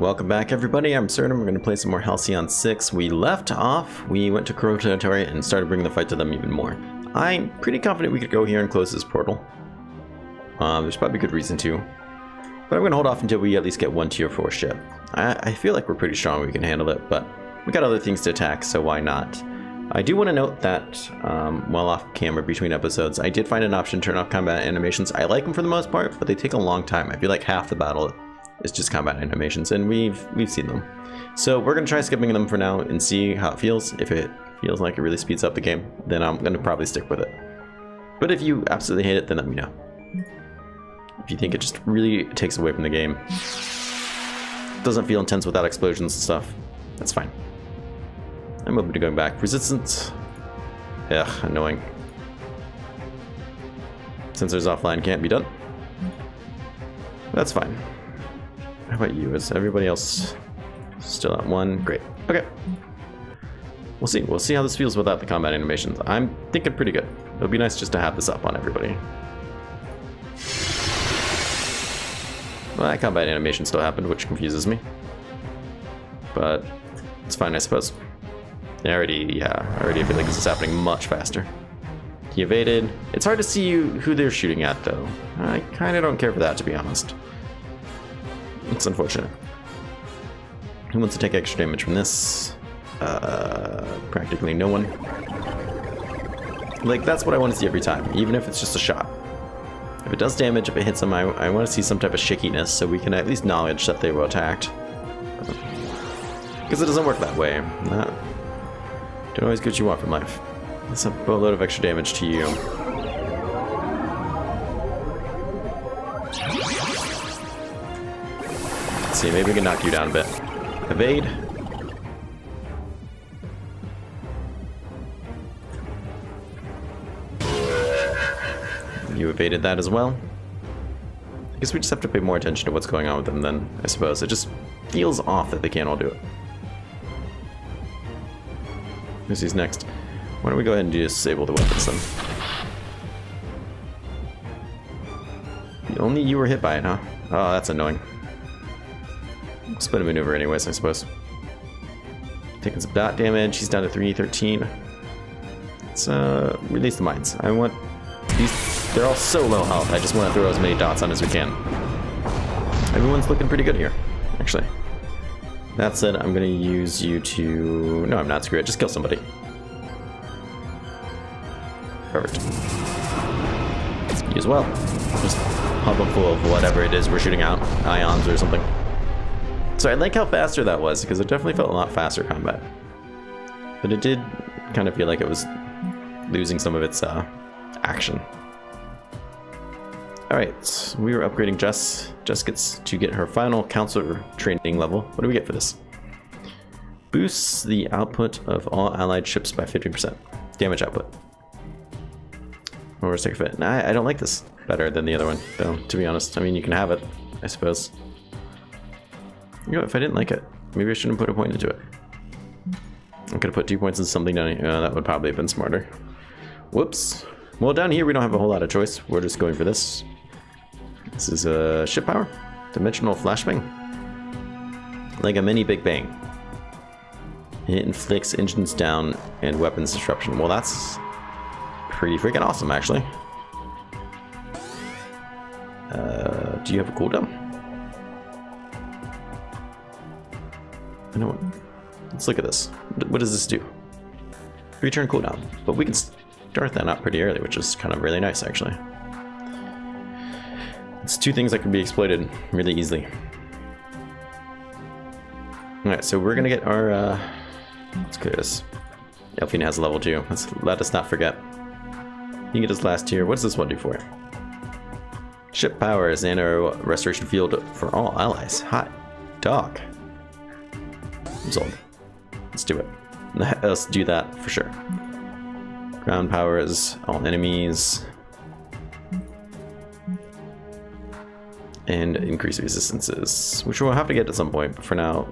Welcome back, everybody. I'm Absurdum. We're going to play some more Halcyon 6. We left off, we went to Crow territory and started bringing the fight to them even more. I'm pretty confident we could go here and close this portal. There's probably good reason to. But I'm going to hold off until we at least get one tier 4 ship. I feel like we're pretty strong, we can handle it, but we got other things to attack, so why not? I do want to note that while off camera between episodes, I did find an option to turn off combat animations. I like them for the most part, but they take a long time. I feel like half the battle is just combat animations, and we've seen them. So we're going to try skipping them for now and see how it feels. If it feels like it really speeds up the game, then I'm going to probably stick with it. But if you absolutely hate it, then let me know. If you think it just really takes away from the game, doesn't feel intense without explosions and stuff, that's fine. I'm open to going back. Resistance. Ugh, annoying. Sensors offline can't be done. That's fine. How about you? Is everybody else still at 1? Great. Okay. We'll see. We'll see how this feels without the combat animations. I'm thinking pretty good. It'll be nice just to have this up on everybody. Well, that combat animation still happened, which confuses me. But it's fine, I suppose. I already feel like this is happening much faster. He evaded. It's hard to see who they're shooting at, though. I kind of don't care for that, to be honest. It's unfortunate. Who wants to take extra damage from this? Practically no one. Like, that's what I want to see every time, even if it's just a shot. If it does damage, if it hits them, I want to see some type of shakiness so we can at least acknowledge that they were attacked. Because it doesn't work that way. Don't always get what you want from life. That's a boatload of extra damage to you. Let's see, maybe we can knock you down a bit. Evade. You evaded that as well. I guess we just have to pay more attention to what's going on with them then, I suppose. It just feels off that they can't all do it. Who's next? Why don't we go ahead and disable the weapons then? Only you were hit by it, huh? Oh, that's annoying. Split a maneuver anyways, I suppose. Taking some dot damage. He's down to 313. Let's release the mines. I want these. They're all so low health. I just want to throw as many dots on as we can. Everyone's looking pretty good here, actually. That said, I'm going to use you to... No, I'm not. Screw it. Just kill somebody. Perfect. You as well. Just pump them full of whatever it is we're shooting out. Ions or something. So I like how faster that was, because it definitely felt a lot faster combat. But it did kind of feel like it was losing some of its action. Alright, we were upgrading Jess. Jess gets to get her final counselor training level. What do we get for this? Boosts the output of all allied ships by 50%. Damage output. Or take a fit. Nah, I don't like this better than the other one, though, to be honest. I mean, you can have it, I suppose. You know, if I didn't like it, maybe I shouldn't put a point into it. I could have put 2 points into something down here. That would probably have been smarter. Whoops. Well, down here we don't have a whole lot of choice. We're just going for this. This is ship power. Dimensional flashbang. Like a mini Big Bang. It inflicts engines down and weapons disruption. Well, that's pretty freaking awesome, actually. Do you have a cooldown? I know what. Let's look at this. What does this do? Return cooldown. But we can start that out pretty early, which is kind of really nice, actually. It's two things that can be exploited really easily. Alright, so we're gonna get our let's clear this. Elfina has a level 2. Let us not forget. You can get his last tier. What does this one do for you? Ship power is nano restoration field for all allies. Hot dog. I'm sold. Let's do it. Let's do that for sure. Ground power is all enemies. And increase resistances, which we'll have to get at some point, but for now,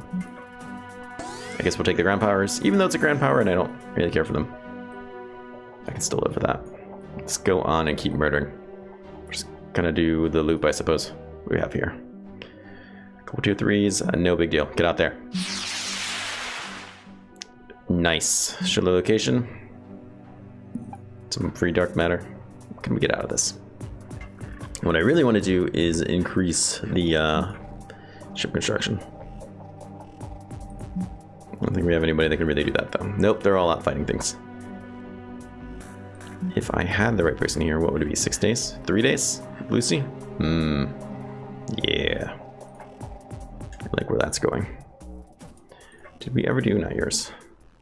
I guess we'll take the ground powers, even though it's a ground power and I don't really care for them. I can still live with that. Let's go on and keep murdering. We're just gonna do the loop, I suppose, we have here. Couple tier 3s, no big deal. Get out there. Nice. Show the location. Some free dark matter. Can we get out of this? What I really want to do is increase the ship construction. I don't think we have anybody that can really do that though. Nope, they're all out fighting things. If I had the right person here, what would it be? 6 days? 3 days? Lucy? Yeah. I like where that's going. Did we ever do, not yours.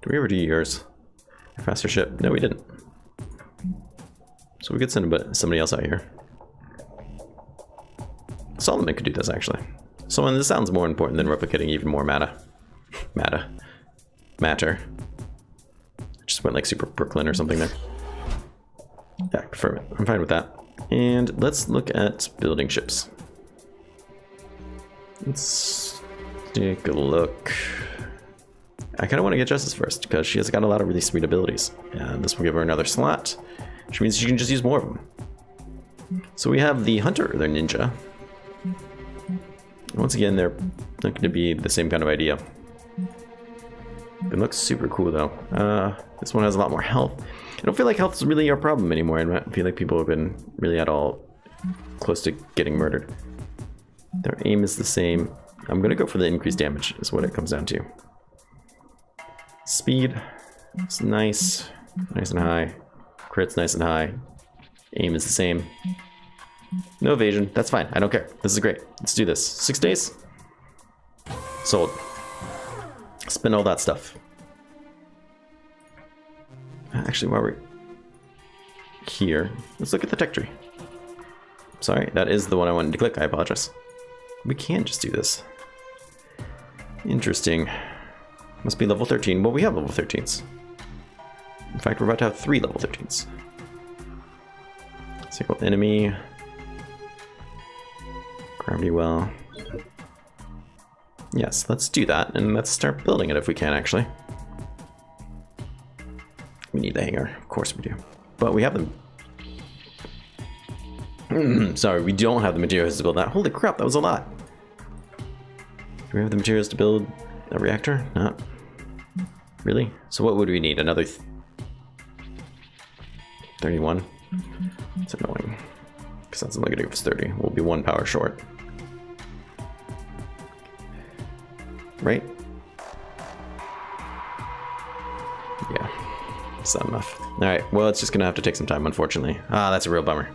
Did we ever do yours? A faster ship? No, we didn't. So we could send somebody else out here. Solomon could do this actually. So this sounds more important than replicating even more matter. Just went like super Brooklyn or something there. Yeah, confirm it. I'm fine with that. And let's look at building ships. Let's take a look. I kind of want to get Justice first because she has got a lot of really sweet abilities. And this will give her another slot, which means she can just use more of them. So we have the Hunter, their ninja. Once again, they're looking to be the same kind of idea. It looks super cool though. This one has a lot more health. I don't feel like health is really our problem anymore. I feel like people have been really at all close to getting murdered. Their aim is the same. I'm gonna go for the increased damage is what it comes down to. Speed, it's nice and high. Crit's nice and high. Aim is the same. No evasion, that's fine, I don't care. This is great, let's do this. 6 days? Sold. Spend all that stuff. Actually, while we're here, let's look at the tech tree. Sorry, that is the one I wanted to click, I apologize. We can just do this. Interesting. Must be level 13. Well, we have level 13s. In fact, we're about to have 3 level 13s. Single enemy. Gravity well. Yes, let's do that, and let's start building it if we can, actually. We need the hangar, of course we do. But we have them. Sorry, we don't have the materials to build that. Holy crap, that was a lot. Do we have the materials to build a reactor? Not really. So what would we need? Another 31? It's annoying. Because that's only going to give us 30. We'll be 1 power short. Right? Yeah. It's not enough. Alright, well, it's just going to have to take some time, unfortunately. Ah, that's a real bummer.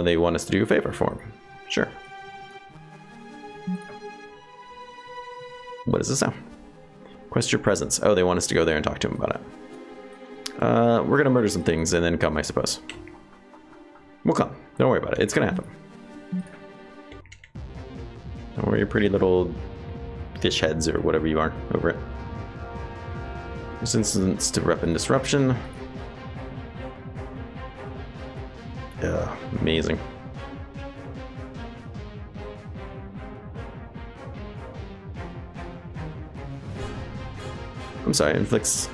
They want us to do a favor for them. Sure. What does this now? Quest your presence. Oh, they want us to go there and talk to him about it. We're gonna murder some things and then come, I suppose. We'll come. Don't worry about it. It's gonna happen. Don't worry, your pretty little fish heads or whatever you are over it. Resistance to rep and disruption. Yeah, amazing. I'm sorry, inflicts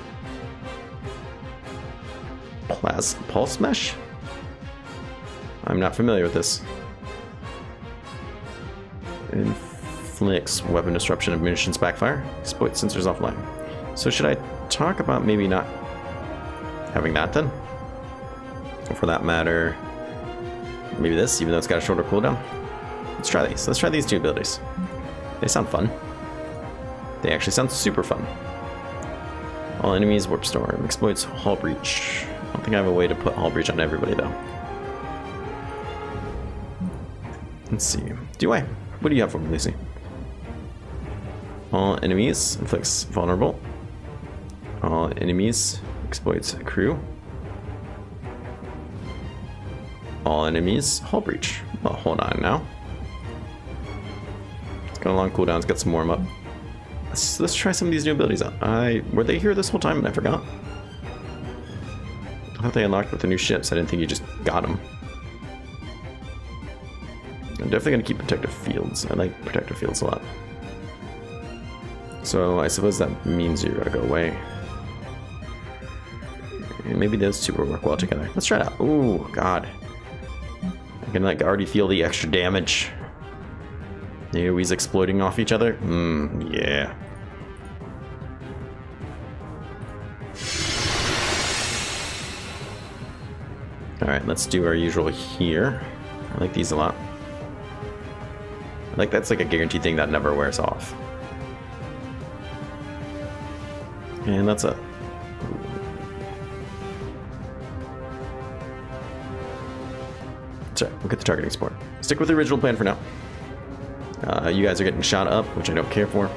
pulse mesh? I'm not familiar with this. Inflicts weapon disruption of munitions backfire. Exploit sensors offline. So should I talk about maybe not having that then? Or for that matter, maybe this, even though it's got a shorter cooldown? Let's try these. Let's try these 2 abilities. They sound fun. They actually sound super fun. All enemies, warp storm, exploits hull breach. I don't think I have a way to put hull breach on everybody though. Let's see. Do I? What do you have for me, Lucy? All enemies, inflicts vulnerable. All enemies, exploits crew. All enemies, hull breach. Well, hold on now. It's got a long cooldown, it's got some warm up. Let's try some of these new abilities out. Were they here this whole time and I forgot? I thought they unlocked with the new ships. I didn't think you just got them. I'm definitely going to keep protective fields. I like protective fields a lot. So I suppose that means you're going to go away. And maybe those 2 will work well together. Let's try it out. Ooh, God. I can like already feel the extra damage. They're always exploiting off each other. Yeah. Alright, let's do our usual here. I like these a lot. Like that's like a guaranteed thing that never wears off. And that's a... Sorry, we'll get the targeting support. Stick with the original plan for now. You guys are getting shot up, which I don't care for.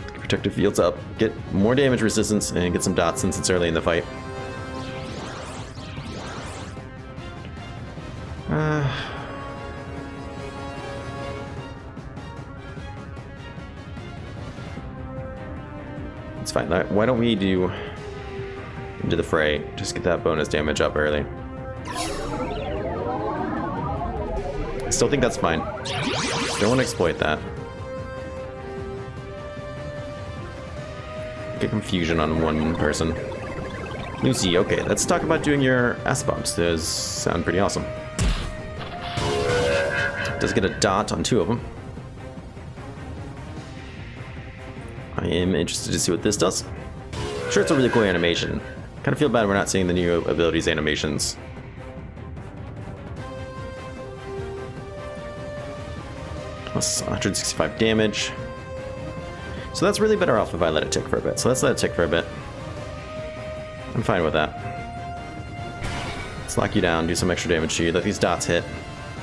Get protective fields up, get more damage resistance, and get some dots since it's early in the fight. It's fine. Why don't we do into the fray? Just get that bonus damage up early. I still think that's fine. Don't want to exploit that. Get confusion on one person. Lucy, okay, let's talk about doing your acid bombs. Those sound pretty awesome. Does get a dot on 2 of them. I am interested to see what this does. Sure, it's a really cool animation. Kind of feel bad we're not seeing the new abilities animations. Plus 165 damage. So that's really better off if I let it tick for a bit. So let's let it tick for a bit. I'm fine with that. Let's lock you down, do some extra damage to you, let these dots hit.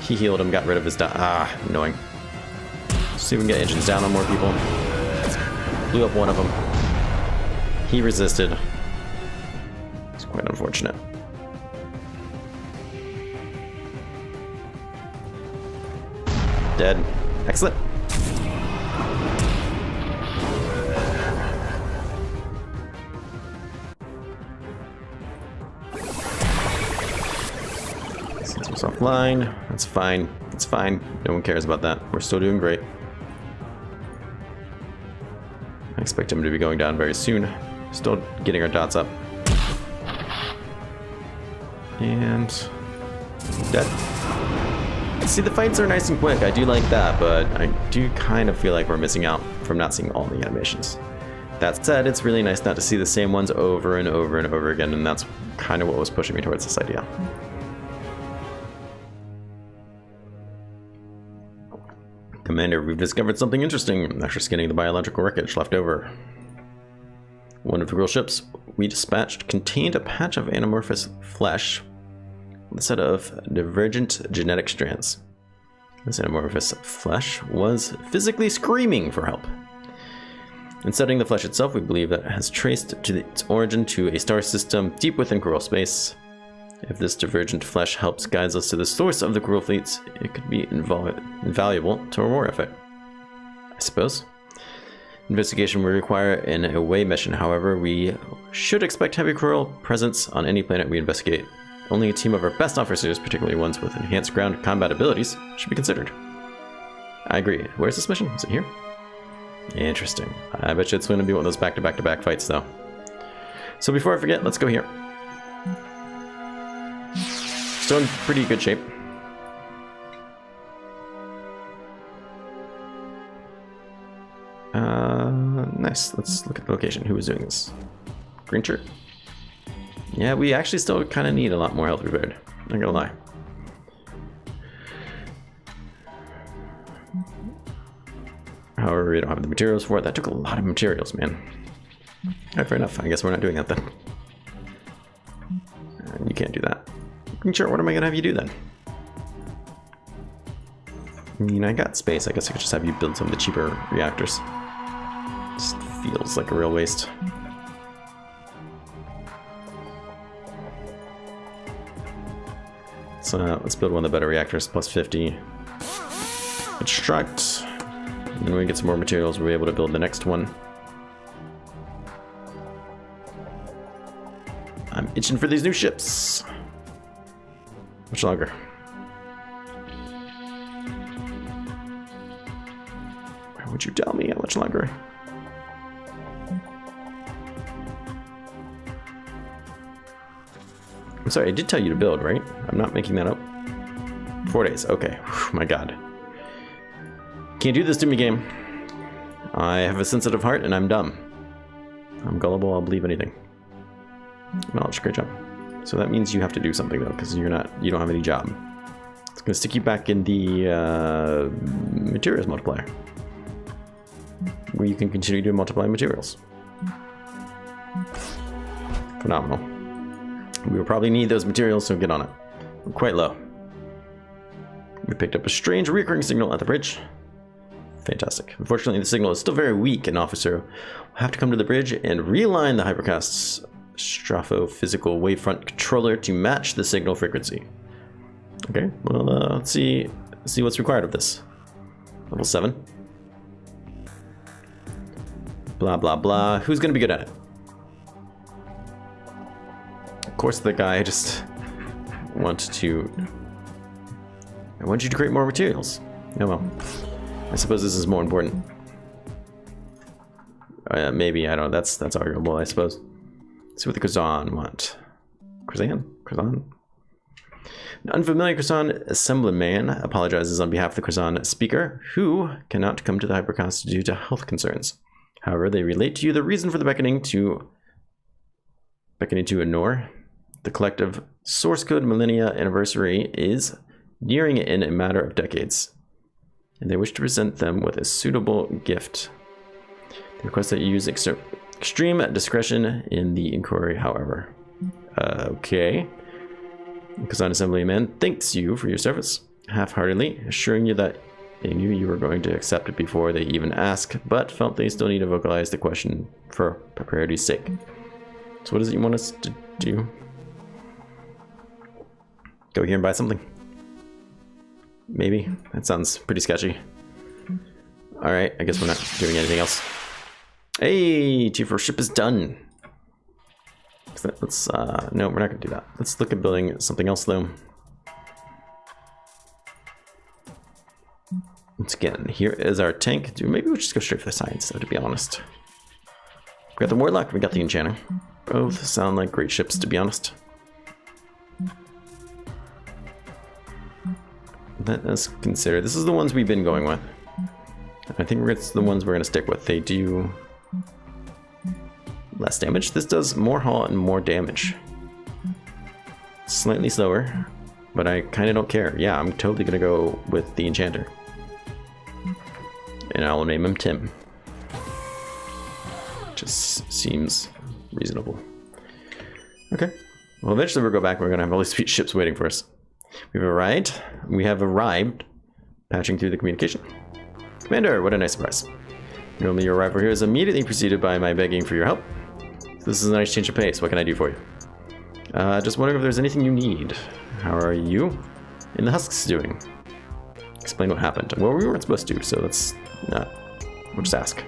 He healed him, got rid of his dot. Ah, annoying. Let's see if we can get engines down on more people. Blew up one of them. He resisted. It's quite unfortunate. Dead. Excellent. Since it's offline, that's fine. It's fine. No one cares about that. We're still doing great. I expect him to be going down very soon. Still getting our dots up. And dead. See, the fights are nice and quick. I do like that, but I do kind of feel like we're missing out from not seeing all the animations. That said, it's really nice not to see the same ones over and over and over again, and that's kind of what was pushing me towards this idea. Commander, we've discovered something interesting after scanning the biological wreckage left over. One of the Grill ships we dispatched contained a patch of anamorphous flesh with a set of divergent genetic strands. This anamorphous flesh was physically screaming for help. In studying the flesh itself, we believe that it has traced its origin to a star system deep within Grill space. If this divergent flesh helps guide us to the source of the Grill fleets, it could be invaluable to our war effort, I suppose. Investigation will require an away mission, however, we should expect heavy Grill presence on any planet we investigate. Only a team of our best officers, particularly ones with enhanced ground combat abilities, should be considered. I agree. Where's this mission? Is it here? Interesting. I bet you it's going to be one of those back-to-back-to-back fights, though. So before I forget, let's go here. Still in pretty good shape. Nice. Let's look at the location. Who was doing this? Green shirt? Yeah, we actually still kind of need a lot more health repaired. Not gonna lie. However, we don't have the materials for it. That took a lot of materials, man. Alright, fair enough. I guess we're not doing that then. You can't do that. Sure, what am I gonna have you do then? I mean, I got space. I guess I could just have you build some of the cheaper reactors. Just feels like a real waste. So let's build one of the better reactors, plus 50. Extract. And when we get some more materials, we'll be able to build the next one. I'm itching for these new ships. Much longer. Why would you tell me how much longer? I'm sorry, I did tell you to build, right? I'm not making that up. 4 days. Okay. Whew, my god. Can't do this to me, game. I have a sensitive heart and I'm dumb. I'm gullible, I'll believe anything. Knowledge, great job. So that means you have to do something though, because you don't have any job. It's gonna stick you back in the materials multiplier, where you can continue to multiply materials. Phenomenal. We will probably need those materials, so get on it. We're quite low. We picked up a strange recurring signal at the bridge. Fantastic. Unfortunately, the signal is still very weak, and Officer will have to come to the bridge and realign the Hypercast's Stropho-physical wavefront controller to match the signal frequency. Okay, well, let's see what's required of this. Level 7. Blah, blah, blah. Who's going to be good at it? Of course, the guy I just want you to create more materials. Oh well. I suppose this is more important. Maybe, I don't know. That's arguable, I suppose. Let's see what the Kazan want. Kazan? An unfamiliar Kazan assemblyman apologizes on behalf of the Kazan speaker, who cannot come to the Hypercast due to health concerns. However, they relate to you the reason for the beckoning to ignore. The collective source code millennia anniversary is nearing in a matter of decades, and they wish to present them with a suitable gift. They request that you use extreme discretion in the inquiry, however. Okay. Kazan Assemblyman thanks you for your service, half-heartedly, assuring you that they knew you were going to accept it before they even ask, but felt they still need to vocalize the question for propriety's sake. So what is it you want us to do? Go here and buy something? Maybe? That sounds pretty sketchy. Alright, I guess we're not doing anything else. Hey, Tier 4 ship is done. Let's, no, we're not gonna do that. Let's look at building something else though. Once again, here is our tank. Dude, maybe we'll just go straight for the science though, to be honest. We got the Warlock, we got the Enchanter. Both sound like great ships, to be honest. Let us consider. This is the ones we've been going with. I think it's the ones we're going to stick with. They do less damage. This does more haul and more damage. Slightly slower, but I kind of don't care. Yeah, I'm totally going to go with the Enchanter. And I'll name him Tim. Just seems reasonable. Okay. Well, eventually we'll go back. We're going to have all these sweet ships waiting for us. We have arrived, patching through the communication. Commander, what a nice surprise. Normally your arrival here is immediately preceded by my begging for your help. This is a nice change of pace. What can I do for you? Just wondering if there's anything you need. How are you? And the Husks doing? Explain what happened. Well, we weren't supposed to, so let's not. We'll just ask.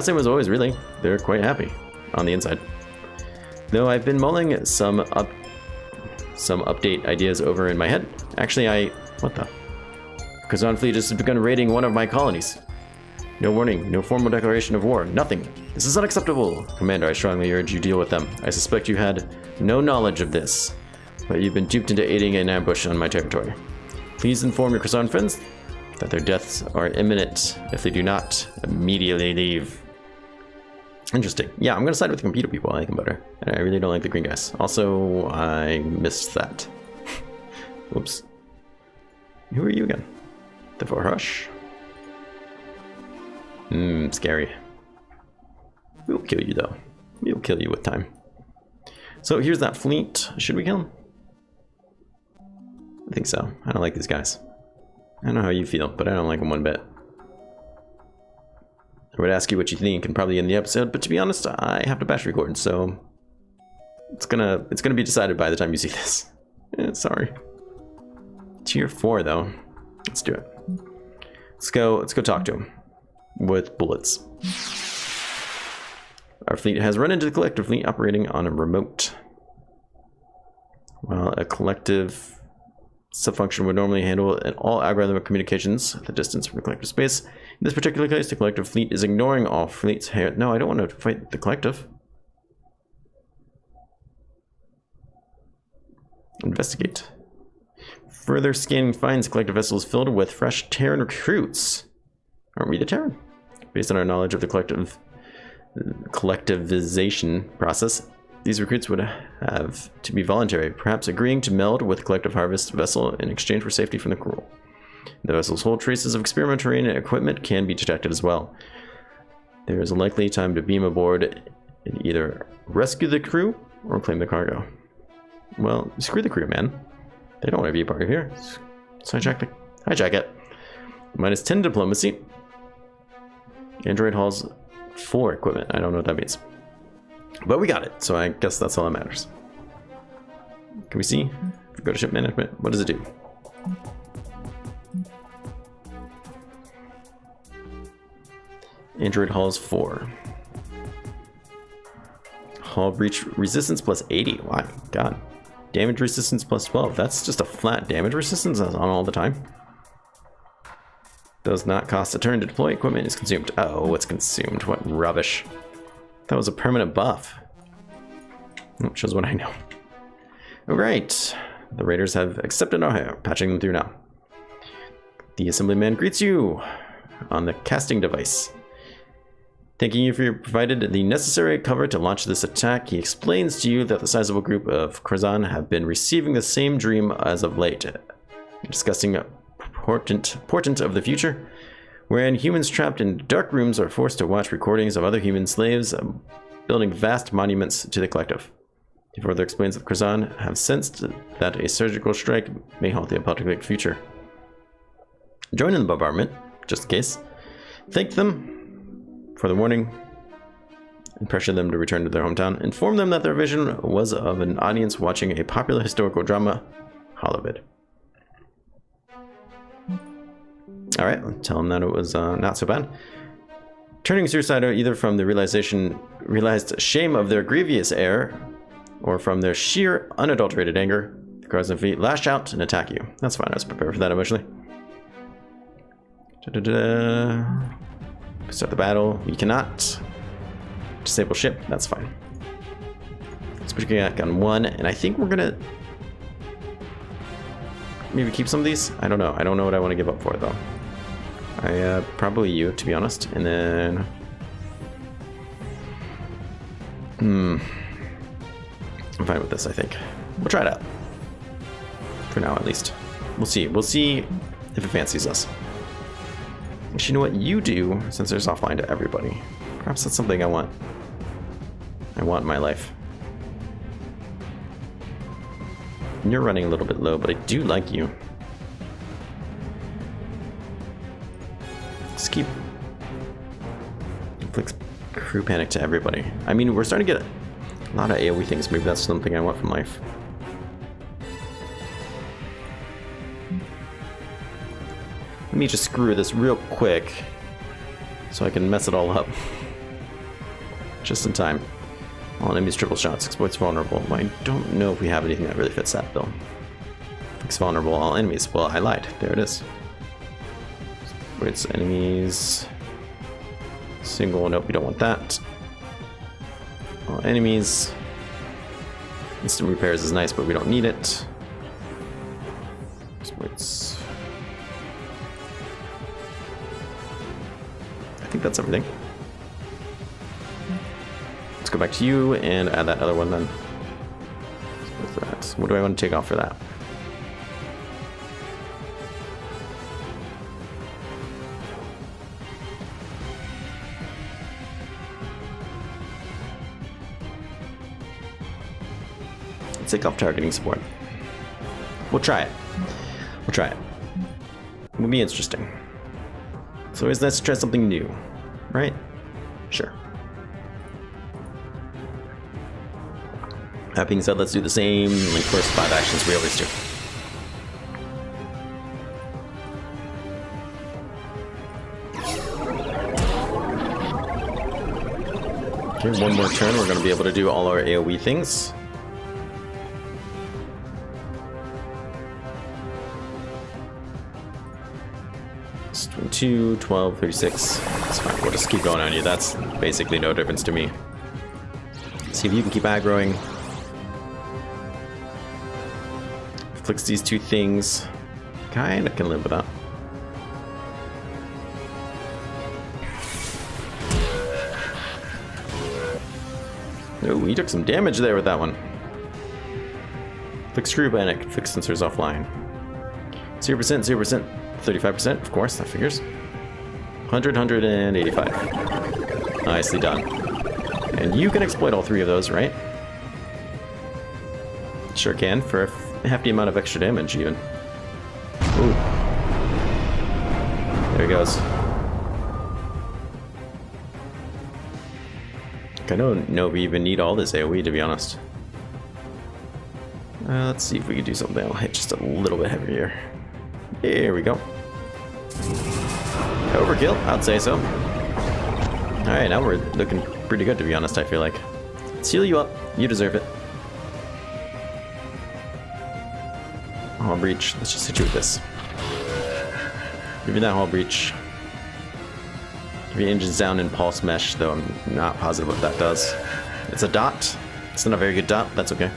Same as always, really. They're quite happy on the inside. Though I've been mulling some update ideas over in my head. Actually, what the? Kazan fleet has begun raiding one of my colonies. No warning, no formal declaration of war, nothing. This is unacceptable. Commander, I strongly urge you deal with them. I suspect you had no knowledge of this, but you've been duped into aiding an ambush on my territory. Please inform your Kazan friends that their deaths are imminent if they do not immediately leave. Interesting. Yeah, I'm gonna side with the computer people. I like them better. And I really don't like the green guys. Also, I missed that. Whoops. Who are you again? The Vorhush? Scary. We'll kill you though. We'll kill you with time. So here's that fleet. Should we kill him? I think so. I don't like these guys. I don't know how you feel, but I don't like them one bit. I would ask you what you think and probably end the episode, but to be honest, I have to batch record, so it's gonna be decided by the time you see this. Sorry. Tier 4 though. Let's do it. Let's go talk to him with bullets. Our fleet has run into the collective fleet operating on a remote. While a collective subfunction would normally handle all algorithmic communications at the distance from the collective space. In this particular case, the collective fleet is ignoring all fleets. Hey, no, I don't want to fight the collective. Investigate. Further scanning finds collective vessels filled with fresh Terran recruits. Aren't we the Terran? Based on our knowledge of the collectivization process, these recruits would have to be voluntary, perhaps agreeing to meld with collective harvest vessel in exchange for safety from the crew. The vessel's hold traces of experimental terrain and equipment can be detected as well. There is a likely time to beam aboard and either rescue the crew or claim the cargo. Well, screw the crew, man. They don't want to be a part of here. Let's hijack it. Minus 10 diplomacy. Android hauls 4 equipment. I don't know what that means. But we got it, so I guess that's all that matters. Can we see? If we go to ship management, what does it do? Android hauls 4. Hull breach resistance plus 80. Wow, God. Damage resistance plus 12. That's just a flat damage resistance on all the time. Does not cost a turn to deploy. Equipment is consumed. Oh, it's consumed. What rubbish. That was a permanent buff. Oh, shows what I know. Alright. The raiders have accepted our hire. Patching them through now. The assemblyman greets you on the casting device. Thanking you for provided the necessary cover to launch this attack, he explains to you that the sizable group of Krazan have been receiving the same dream as of late, discussing a portent of the future, wherein humans trapped in dark rooms are forced to watch recordings of other human slaves building vast monuments to the collective. He further explains that Krazan have sensed that a surgical strike may halt the apocalyptic future. Join in the bombardment, just in case. Thank them for the warning and pressure them to return to their hometown. Inform them that their vision was of an audience watching a popular historical drama, Hollywood. Alright, tell them that it was not so bad. Turning suicidal either from the realized shame of their grievous error or from their sheer unadulterated anger, the Krazan fleet lash out and attack you. That's fine, I was prepared for that emotionally. Start the battle. We cannot disable ship. That's fine. Let's put back on 1, and I think we're gonna maybe keep some of these. I don't know. I don't know what I want to give up for though. Probably you, to be honest. And then, I'm fine with this. I think we'll try it out for now, at least. We'll see. We'll see if it fancies us. Actually, you know what you do, since there's offline to everybody. Perhaps that's something I want. I want in my life. And you're running a little bit low, but I do like you. Let's keep inflicts crew panic to everybody. I mean, we're starting to get a lot of AoE things. Maybe that's something I want from life. Let me just screw this real quick so I can mess it all up. Just in time. All enemies triple shots, exploits vulnerable. I don't know if we have anything that really fits that bill. Fix vulnerable all enemies. Well, I lied. There it is. Exploits enemies. Single, nope, we don't want that. All enemies. Instant repairs is nice, but we don't need it. Exploits. I think that's everything. Let's go back to you and add that other one then. What's that? What do I want to take off for that? Let's take off targeting support. We'll try it. We'll try it. It'll be interesting. So always nice to try something new, right? Sure. That being said, let's do the same like first 5 actions we always do. Okay, one more turn, we're going to be able to do all our AoE things. It's 22, 12, 36. That's fine, we'll just keep going on you. That's basically no difference to me. See if you can keep aggroing. Flicks these 2 things. Kinda can live with that. Oh, he took some damage there with that one. Fix screw panic, fix sensors offline. 0%, 0%, 35%, of course, that figures. 100, 185. Nicely done. And you can exploit all three of those, right? Sure can, for a hefty amount of extra damage, even. Ooh. There he goes. I don't know if we even need all this AoE, to be honest. Let's see if we can do something that'll hit just a little bit heavier. Here we go. Overkill, I'd say so. Alright, now we're looking pretty good, to be honest, I feel like. Seal you up. You deserve it. Hull breach. Let's just hit you with this. Give me that hull breach. Give me engines down in pulse mesh, though I'm not positive what that does. It's a dot. It's not a very good dot, but that's okay.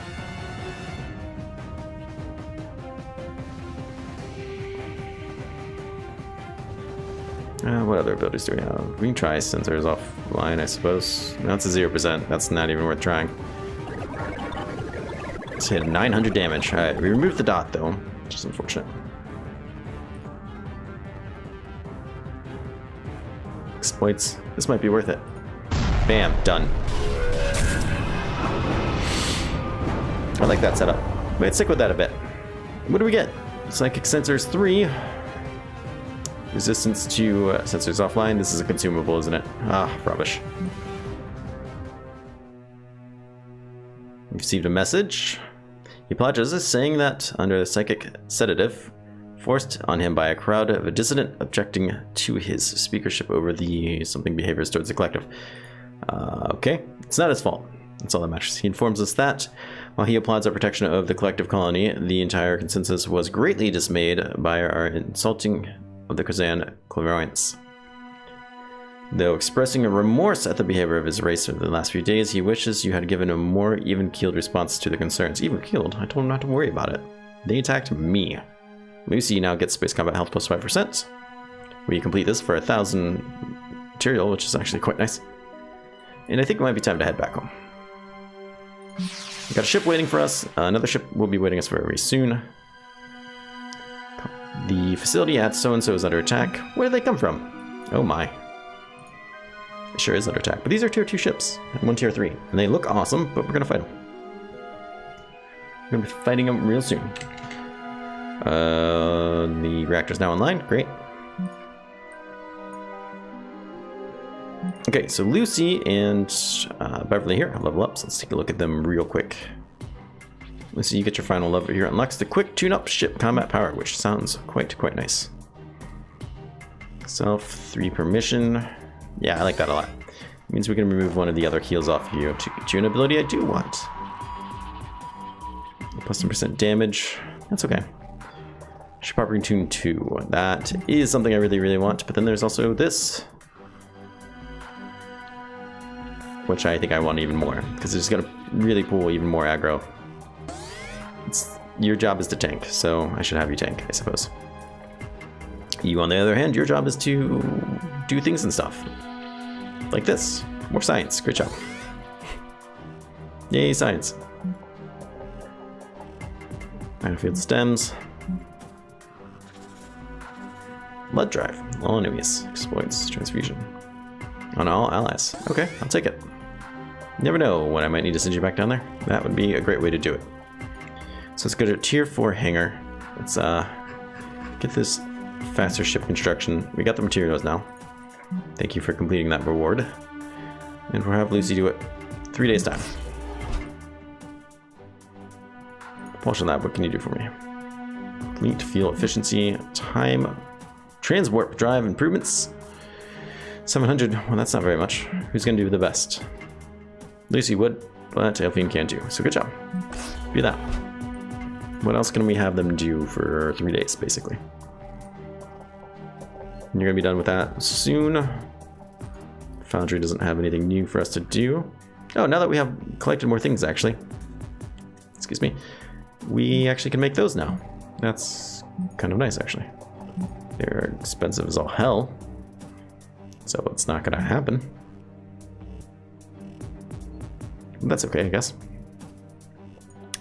What other abilities do we have? We can try sensors offline, I suppose. That's a 0%. That's not even worth trying. Let's hit 900 damage. Alright, we removed the dot, though, which is unfortunate. Exploits. This might be worth it. Bam, done. I like that setup. Wait, stick with that a bit. What do we get? Psychic sensors 3. Resistance to sensors offline. This is a consumable, isn't it? Ah, rubbish. We received a message. He apologizes, saying that under the psychic sedative forced on him by a crowd of a dissident objecting to his speakership over the something behaviors towards the collective. Okay, it's not his fault. That's all that matters. He informs us that while he applauds our protection of the collective colony, the entire consensus was greatly dismayed by our insulting of the Kazan clairvoyance. Though expressing a remorse at the behavior of his race over the last few days, he wishes you had given a more even-keeled response to the concerns. Even-keeled? I told him not to worry about it. They attacked me. Lucy now gets space combat health plus 5%. We complete this for 1,000 material, which is actually quite nice. And I think it might be time to head back home. We've got a ship waiting for us. Another ship will be waiting us very soon. The facility at so-and-so is under attack. Where did they come from? Oh my. It sure is under attack. But these are tier 2 ships and 1 tier 3. And they look awesome, but we're going to fight them. We're going to be fighting them real soon. The reactor's now online. Great. Okay, so Lucy and Beverly here have level up. So let's take a look at them real quick. Lucy, you get your final level here. Unlocks the quick tune-up ship combat power, which sounds quite nice. Self 3 permission. Yeah, I like that a lot. It means we can remove one of the other heals off you to get you an ability I do want. Plus 10% damage. That's okay. Ship operating tune 2. That is something I really want. But then there's also this, which I think I want even more, because it's going to really pull even more aggro. Your job is to tank, so I should have you tank, I suppose. You, on the other hand, your job is to do things and stuff. Like this. More science. Great job. Yay, science. Battlefield stems. Blood drive. All enemies. Exploits. Transfusion. On all allies. Okay, I'll take it. Never know when I might need to send you back down there. That would be a great way to do it. So let's go to tier 4 hangar. Let's get this faster ship construction. We got the materials now. Thank you for completing that reward. And we'll have Lucy do it 3 days time. Propulsion lab, what can you do for me? Fleet fuel efficiency, time, transwarp drive improvements. 700, well that's not very much. Who's gonna do the best? Lucy would, but Delphine can too. So good job. Do that. What else can we have them do for 3 days, basically? And you're gonna be done with that soon. Foundry doesn't have anything new for us to do. Oh, now that we have collected more things, actually. Excuse me. We actually can make those now. That's kind of nice, actually. They're expensive as all hell, so it's not gonna happen. But that's okay, I guess.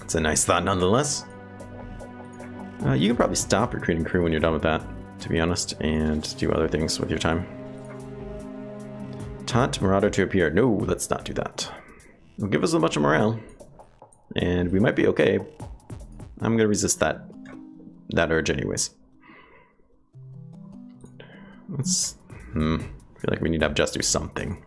It's a nice thought nonetheless. You can probably stop recruiting crew when you're done with that, to be honest, and do other things with your time. Taunt Marauder to appear. No, let's not do that. It'll give us a bunch of morale, and we might be okay. I'm gonna resist that urge anyways. Let's feel like we need to have just do something.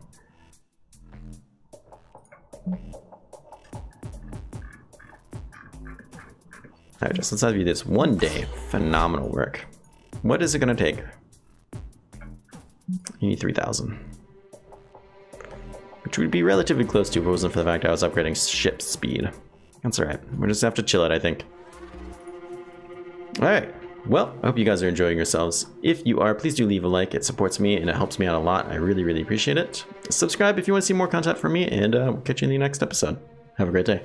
Alright, just let's have you this one day. Phenomenal work. What is it gonna take? You need 3,000. Which would be relatively close to if it wasn't for the fact I was upgrading ship speed. That's alright. We'll just have to chill it, I think. Alright. Well, I hope you guys are enjoying yourselves. If you are, please do leave a like. It supports me and it helps me out a lot. I really, really appreciate it. Subscribe if you want to see more content from me, and we'll catch you in the next episode. Have a great day.